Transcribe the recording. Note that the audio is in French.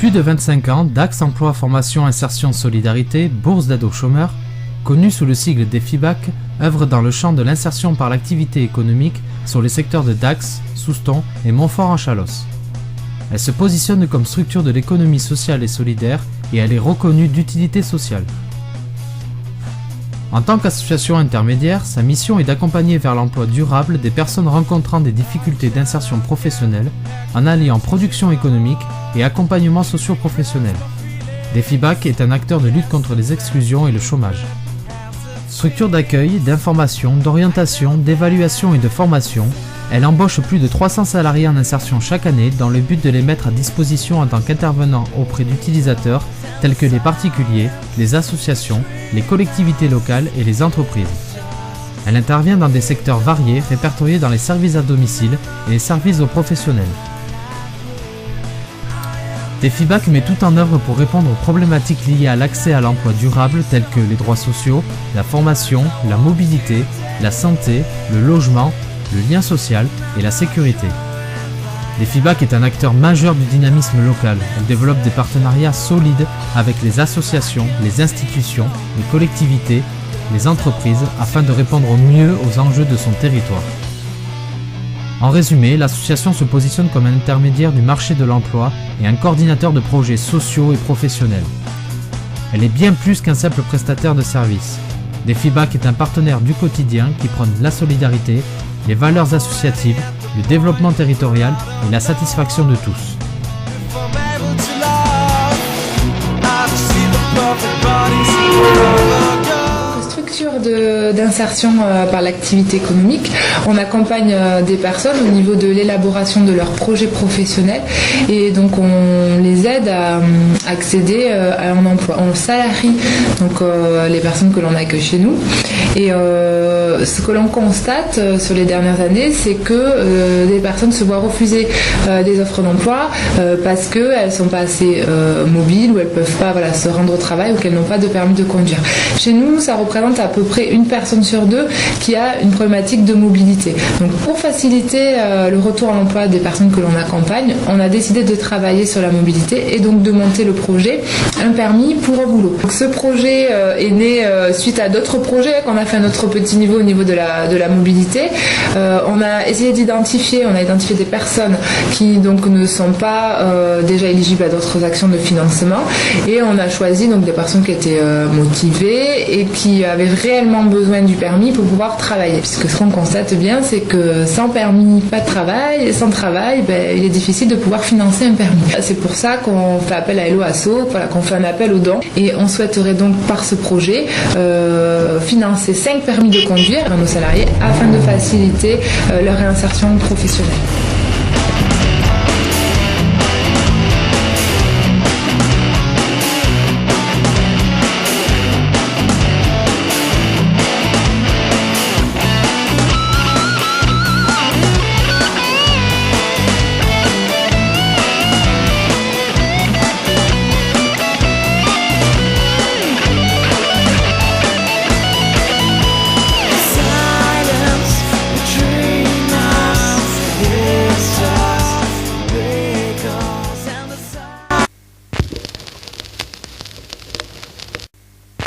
plus de 25 ans, Dax Emploi Formation Insertion Solidarité, bourse d'aide aux chômeurs, connue sous le sigle DEFIBAC, œuvre dans le champ de l'insertion par l'activité économique sur les secteurs de Dax, Souston et Montfort-en-Chalosse. Elle se positionne comme structure de l'économie sociale et solidaire et elle est reconnue d'utilité sociale. En tant qu'association intermédiaire, sa mission est d'accompagner vers l'emploi durable des personnes rencontrant des difficultés d'insertion professionnelle en alliant production économique et accompagnement socio-professionnel. DEFIBAC est un acteur de lutte contre les exclusions et le chômage. Structure d'accueil, d'information, d'orientation, d'évaluation et de formation, elle embauche plus de 300 salariés en insertion chaque année dans le but de les mettre à disposition en tant qu'intervenants auprès d'utilisateurs tels que les particuliers, les associations, les collectivités locales et les entreprises. Elle intervient dans des secteurs variés répertoriés dans les services à domicile et les services aux professionnels. DEFIBAC met tout en œuvre pour répondre aux problématiques liées à l'accès à l'emploi durable tels que les droits sociaux, la formation, la mobilité, la santé, le logement, le lien social et la sécurité. DEFIBAC est un acteur majeur du dynamisme local. Elle développe des partenariats solides avec les associations, les institutions, les collectivités, les entreprises afin de répondre au mieux aux enjeux de son territoire. En résumé, l'association se positionne comme un intermédiaire du marché de l'emploi et un coordinateur de projets sociaux et professionnels. Elle est bien plus qu'un simple prestataire de services. DEFIBAC est un partenaire du quotidien qui prône la solidarité, les valeurs associatives, le développement territorial et la satisfaction de tous. Structure d'insertion par l'activité économique. On accompagne des personnes au niveau de l'élaboration de leurs projets professionnels et donc on les aide à accéder à un emploi. On salarie donc les personnes que l'on accueille chez nous et ce que l'on constate sur les dernières années, c'est que des personnes se voient refuser des offres d'emploi parce qu'elles ne sont pas assez mobiles ou elles ne peuvent pas se rendre au travail ou qu'elles n'ont pas de permis de conduire. Chez nous, ça représente à peu près une personne sur deux qui a une problématique de mobilité. Donc pour faciliter le retour à l'emploi des personnes que l'on accompagne, on a décidé de travailler sur la mobilité et donc de monter le projet Un permis pour un boulot. Donc, ce projet est né suite à d'autres projets qu'on a fait à notre petit niveau au niveau de la mobilité. On a essayé d'identifier, des personnes qui donc ne sont pas déjà éligibles à d'autres actions de financement et on a choisi donc des personnes qui étaient motivées et qui avaient réellement besoin du permis pour pouvoir travailler. Puisque ce qu'on constate bien, c'est que sans permis, pas de travail, et sans travail, il est difficile de pouvoir financer un permis. C'est pour ça qu'on fait appel à Hello Asso, qu'on fait un appel aux dons et on souhaiterait donc par ce projet financer 5 permis de conduire à nos salariés afin de faciliter leur réinsertion professionnelle.